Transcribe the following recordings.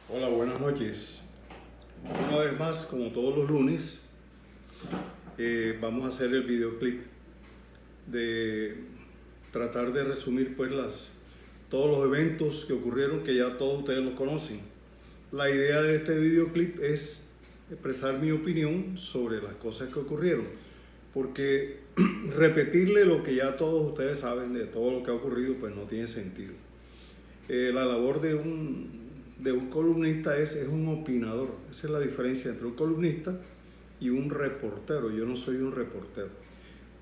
Hola, buenas noches. Una vez más, como todos los lunes, vamos a hacer el videoclip de tratar de resumir pues todos los eventos que ocurrieron, que ya todos ustedes los conocen. La idea de este videoclip es expresar mi opinión sobre las cosas que ocurrieron, porque repetirle lo que ya todos ustedes saben de todo lo que ha ocurrido pues no tiene sentido. La labor de un columnista es un opinador. Esa es la diferencia entre un columnista y un reportero. Yo no soy un reportero.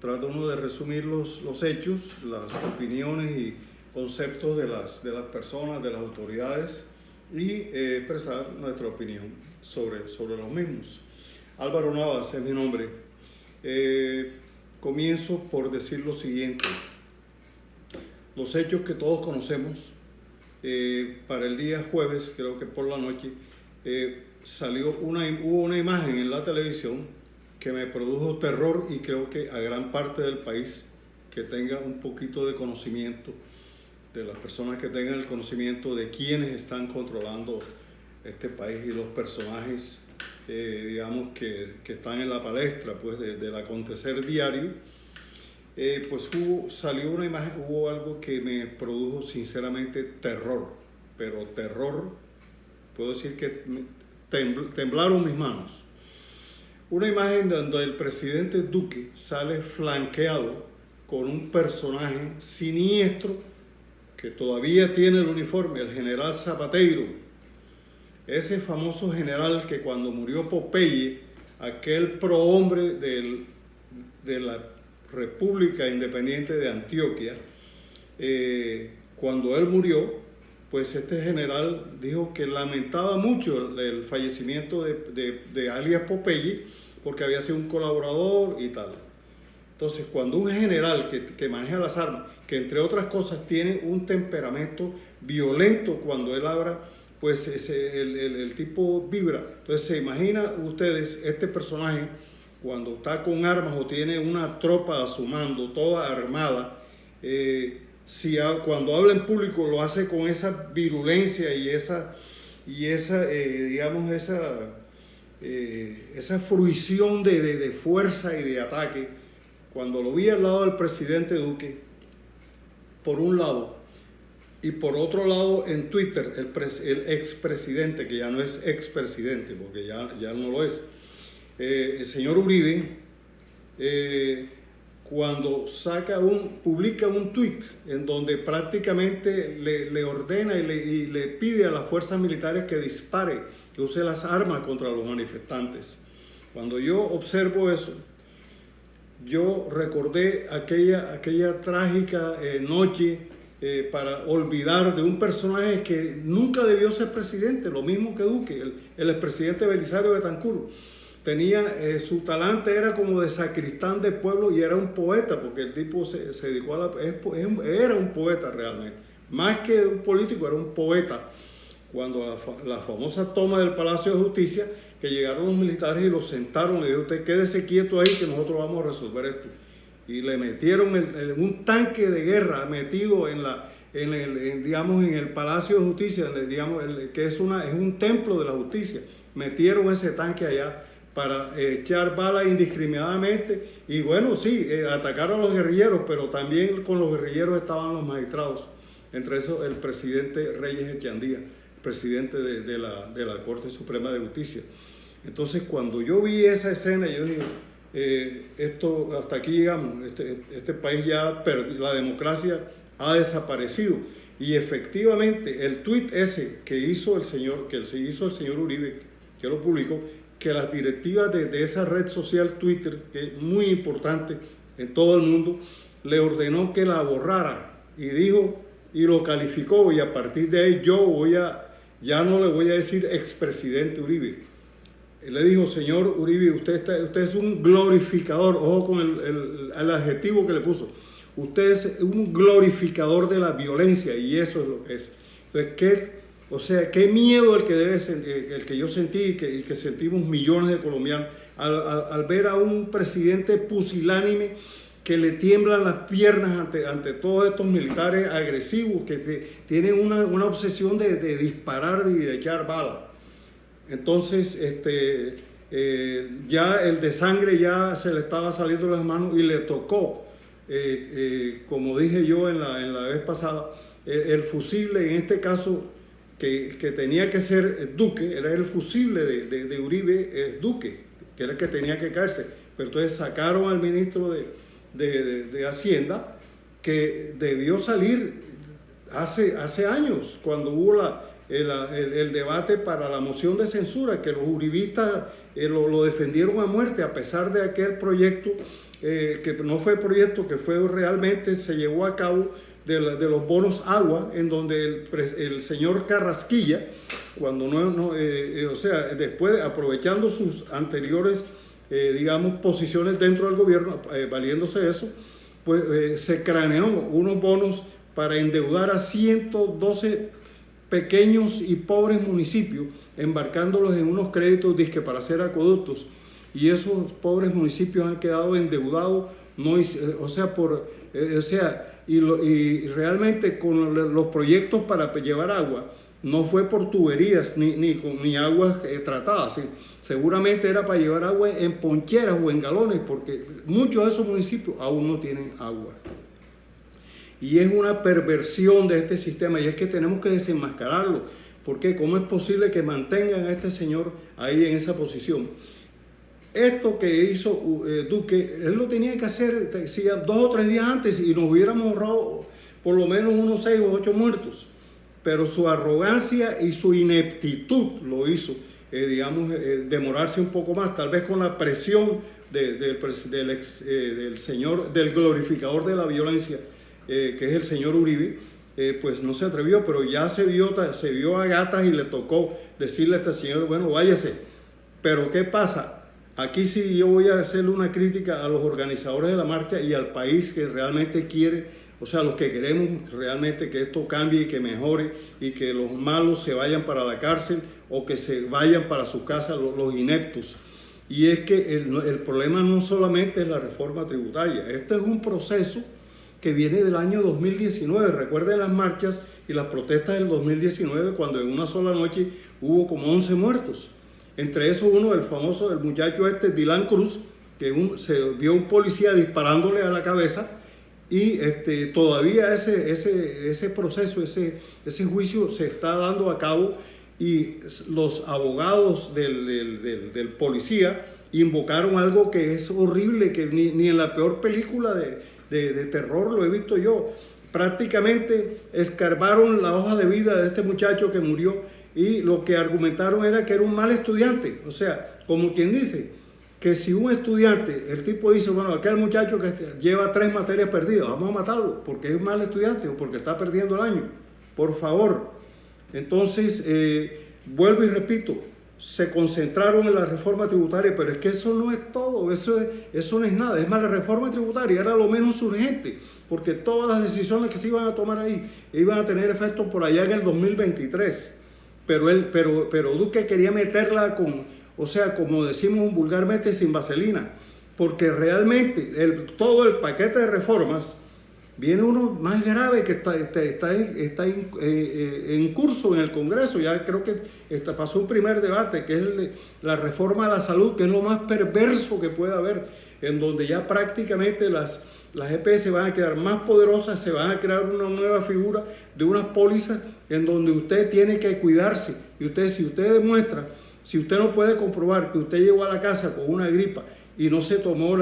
Trata uno de resumir los hechos, las opiniones y conceptos de las personas, de las autoridades y expresar nuestra opinión sobre los mismos. Álvaro Navas es mi nombre. Comienzo por decir lo siguiente. Los hechos que todos conocemos. Para el día jueves, creo que por la noche, hubo una imagen en la televisión que me produjo terror, y creo que a gran parte del país que tenga un poquito de conocimiento, de las personas que tengan el conocimiento de quiénes están controlando este país y los personajes, digamos, que están en la palestra pues, del acontecer diario. Pues salió una imagen, hubo algo que me produjo sinceramente terror, pero terror, puedo decir que temblaron mis manos. Una imagen donde el presidente Duque sale flanqueado con un personaje siniestro que todavía tiene el uniforme, el general Zapateiro, ese famoso general que cuando murió Popeye, aquel prohombre de la República Independiente de Antioquia, cuando él murió, pues este general dijo que lamentaba mucho el fallecimiento de alias Popeye, porque había sido un colaborador y tal. Entonces, cuando un general que maneja las armas, que entre otras cosas tiene un temperamento violento, cuando él habla, pues el tipo vibra. Entonces, se imagina ustedes este personaje cuando está con armas o tiene una tropa a su mando, toda armada, cuando habla en público lo hace con esa virulencia y esa fruición de fuerza y de ataque. Cuando lo vi al lado del presidente Duque, por un lado, y por otro lado en Twitter, el expresidente, que ya no es expresidente, porque ya no lo es, el señor Uribe, cuando publica un tuit en donde prácticamente le ordena y le pide a las fuerzas militares que dispare, que use las armas contra los manifestantes. Cuando yo observo eso, yo recordé aquella trágica noche para olvidar de un personaje que nunca debió ser presidente, lo mismo que Duque, el expresidente Belisario Betancur. Tenía, su talante era como de sacristán de pueblo y era un poeta, porque el tipo se dedicó era un poeta realmente. Más que un político, era un poeta. Cuando la famosa toma del Palacio de Justicia, que llegaron los militares y lo sentaron, le dijo: usted quédese quieto ahí que nosotros vamos a resolver esto. Y le metieron un tanque de guerra metido en el Palacio de Justicia, que es un templo de la justicia. Metieron ese tanque allá para echar balas indiscriminadamente, y bueno, sí, atacaron a los guerrilleros, pero también con los guerrilleros estaban los magistrados, entre esos el presidente Reyes Echeandía, presidente de la Corte Suprema de Justicia. Entonces, cuando yo vi esa escena, yo dije, esto, hasta aquí llegamos, este país ya la democracia ha desaparecido. Y efectivamente, el tuit ese que hizo el señor Uribe, que lo publicó, que las directivas de esa red social Twitter, que es muy importante en todo el mundo, le ordenó que la borrara, y dijo, y lo calificó, y a partir de ahí ya no le voy a decir expresidente Uribe. Él le dijo: señor Uribe, usted es un glorificador, ojo con el adjetivo que le puso, usted es un glorificador de la violencia, y eso es lo que es. Entonces, qué miedo el que yo sentí y que sentimos millones de colombianos al ver a un presidente pusilánime que le tiemblan las piernas ante todos estos militares agresivos que tienen una obsesión de disparar y de echar balas. Entonces, ya el de sangre ya se le estaba saliendo de las manos y le tocó, como dije yo en la vez pasada, el fusible, en este caso, que tenía que ser Duque, era el fusible de Uribe, Duque, que era el que tenía que caerse. Pero entonces sacaron al ministro de Hacienda, que debió salir hace años, cuando hubo el debate para la moción de censura, que los uribistas lo defendieron a muerte, a pesar de aquel proyecto, que no fue proyecto, que fue realmente, se llevó a cabo, de los bonos agua, en donde el señor Carrasquilla, cuando o sea, después, aprovechando sus anteriores, digamos, posiciones dentro del gobierno, valiéndose de eso, pues se craneó unos bonos para endeudar a 112 pequeños y pobres municipios, embarcándolos en unos créditos disque para hacer acueductos, y esos pobres municipios han quedado endeudados, y realmente con los proyectos para llevar agua, no fue por tuberías ni aguas tratadas, ¿sí? Seguramente era para llevar agua en poncheras o en galones, porque muchos de esos municipios aún no tienen agua. Y es una perversión de este sistema, y es que tenemos que desenmascararlo, porque ¿cómo es posible que mantengan a este señor ahí en esa posición? Esto que hizo Duque, él lo tenía que hacer 2 o 3 días antes y nos hubiéramos ahorrado por lo menos unos 6 o 8 muertos. Pero su arrogancia y su ineptitud lo hizo, demorarse un poco más, tal vez con la presión del señor, del glorificador de la violencia, que es el señor Uribe, pues no se atrevió, pero ya se vio a gatas y le tocó decirle a este señor, bueno, váyase. Pero ¿qué pasa? Aquí sí yo voy a hacerle una crítica a los organizadores de la marcha y al país que realmente quiere, o sea, los que queremos realmente que esto cambie y que mejore y que los malos se vayan para la cárcel o que se vayan para su casa los ineptos. Y es que el problema no solamente es la reforma tributaria, este es un proceso que viene del año 2019. Recuerden las marchas y las protestas del 2019, cuando en una sola noche hubo como 11 muertos. Entre esos uno, el muchacho Dylan Cruz, que se vio un policía disparándole a la cabeza, y todavía ese proceso, ese juicio se está dando a cabo, y los abogados del policía invocaron algo que es horrible, que ni en la peor película de terror lo he visto yo. Prácticamente escarbaron la hoja de vida de este muchacho que murió, y lo que argumentaron era que era un mal estudiante. O sea, como quien dice que si un estudiante, el tipo dice, bueno, aquel muchacho que lleva 3 materias perdidas, vamos a matarlo porque es un mal estudiante o porque está perdiendo el año, por favor. Entonces, vuelvo y repito, se concentraron en la reforma tributaria, pero es que eso no es todo, eso no es nada. Es más, la reforma tributaria era lo menos urgente, porque todas las decisiones que se iban a tomar ahí iban a tener efecto por allá en el 2023. Pero Duque quería meterla o sea, como decimos vulgarmente, sin vaselina, porque realmente todo el paquete de reformas viene uno más grave que está en curso en el Congreso. Ya creo que pasó un primer debate, que es la reforma a la salud, que es lo más perverso que puede haber, en donde ya prácticamente las EPS van a quedar más poderosas, se van a crear una nueva figura de unas pólizas en donde usted tiene que cuidarse. Y si usted demuestra, si usted no puede comprobar que usted llegó a la casa con una gripa y no se tomó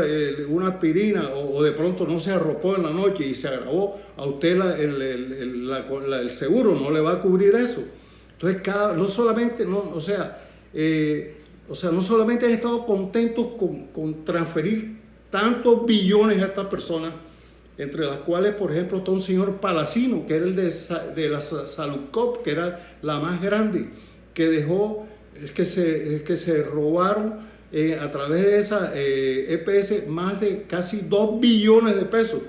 una aspirina o de pronto no se arropó en la noche y se agravó, a usted el seguro no le va a cubrir eso. Entonces, no solamente han estado contentos con transferir tantos billones a estas personas, entre las cuales, por ejemplo, está un señor Palacino, que era el de la Saludcop, que era la más grande, que se robaron a través de esa EPS más de casi 2 billones de pesos,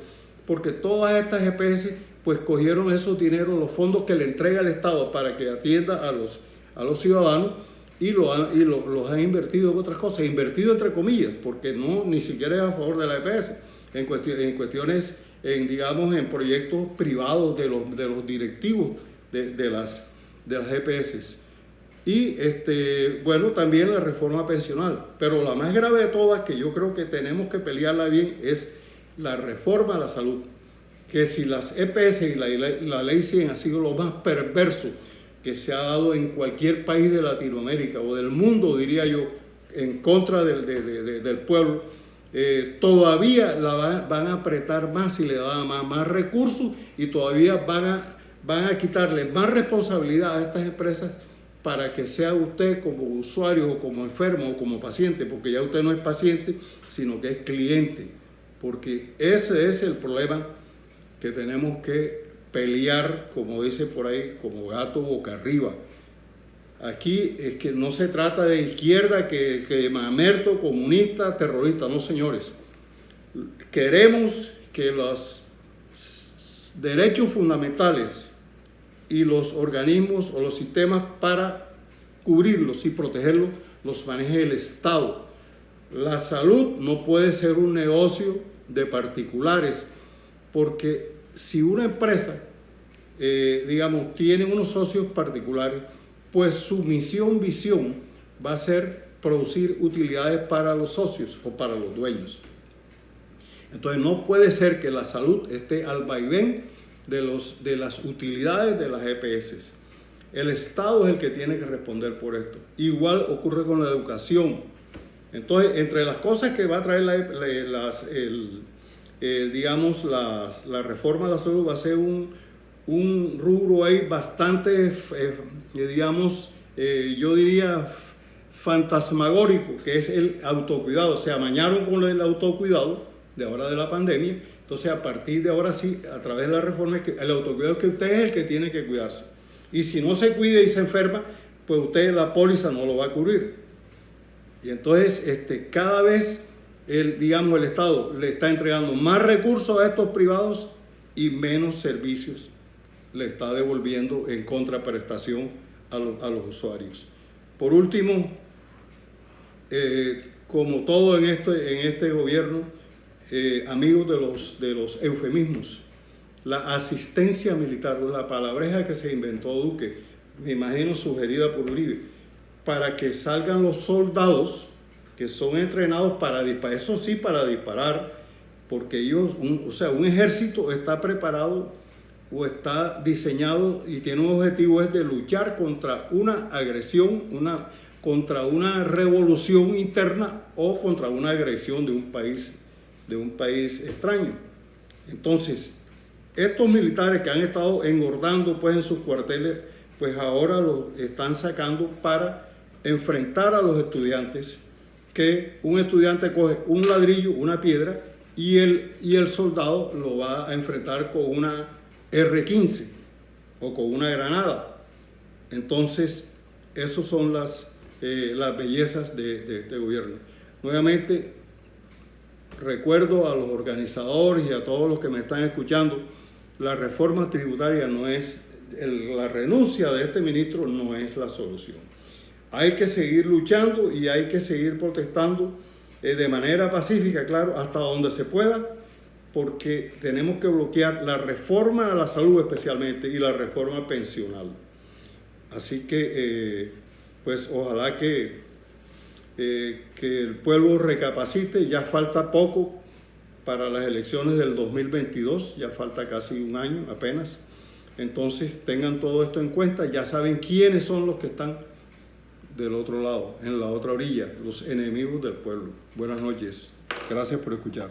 porque todas estas EPS pues cogieron esos dineros, los fondos que le entrega el Estado para que atienda a los ciudadanos, y los han invertido en otras cosas, invertido entre comillas, porque ni siquiera es a favor de la EPS, en cuestiones, digamos, en proyectos privados de los directivos de las EPS. Y bueno, también la reforma pensional. Pero la más grave de todas, que yo creo que tenemos que pelearla bien, es la reforma a la salud. Que si las EPS y la ley 100 ha sido lo más perverso que se ha dado en cualquier país de Latinoamérica o del mundo, diría yo, en contra del pueblo, todavía van a apretar más y le dan más recursos, y todavía van a quitarle más responsabilidad a estas empresas para que sea usted como usuario o como enfermo o como paciente, porque ya usted no es paciente, sino que es cliente, porque ese es el problema que tenemos que pelear, como dice por ahí, como gato boca arriba. Aquí es que no se trata de izquierda, que mamerto, comunista, terrorista, no, señores. Queremos que los derechos fundamentales y los organismos o los sistemas para cubrirlos y protegerlos los maneje el Estado. La salud no puede ser un negocio de particulares, porque si una empresa, digamos, tiene unos socios particulares, pues su visión va a ser producir utilidades para los socios o para los dueños. Entonces no puede ser que la salud esté al vaivén de las utilidades de las EPS. El Estado es el que tiene que responder por esto. Igual ocurre con la educación. Entonces, entre las cosas que va a traer digamos, la reforma de la salud, va a ser un rubro ahí bastante, digamos, yo diría fantasmagórico, que es el autocuidado. Se amañaron con el autocuidado de ahora de la pandemia. Entonces, a partir de ahora sí, a través de la reforma, el autocuidado es que usted es el que tiene que cuidarse. Y si no se cuida y se enferma, pues usted, la póliza no lo va a cubrir. Y entonces, cada vez digamos, el Estado le está entregando más recursos a estos privados y menos servicios le está devolviendo en contraprestación a los usuarios. Por último, como todo en este gobierno, amigos de los eufemismos, la asistencia militar, la palabreja que se inventó Duque, me imagino sugerida por Uribe, para que salgan los soldados que son entrenados para disparar, eso sí, para disparar, porque ellos, un ejército está preparado o está diseñado y tiene un objetivo, es de luchar contra una agresión, contra una revolución interna o contra una agresión de un país extraño. Entonces, estos militares que han estado engordando pues en sus cuarteles, pues ahora los están sacando para enfrentar a los estudiantes, que un estudiante coge un ladrillo, una piedra, y el soldado lo va a enfrentar con una R-15 o con una granada. Entonces, esas son las bellezas de este gobierno. Nuevamente, recuerdo a los organizadores y a todos los que me están escuchando, la reforma tributaria no es, la renuncia de este ministro no es la solución. Hay que seguir luchando y hay que seguir protestando de manera pacífica, claro, hasta donde se pueda, porque tenemos que bloquear la reforma a la salud especialmente y la reforma pensional. Así que, pues ojalá que el pueblo recapacite. Ya falta poco para las elecciones del 2022, ya falta casi un año apenas. Entonces tengan todo esto en cuenta, ya saben quiénes son los que están del otro lado, en la otra orilla, los enemigos del pueblo. Buenas noches, gracias por escuchar.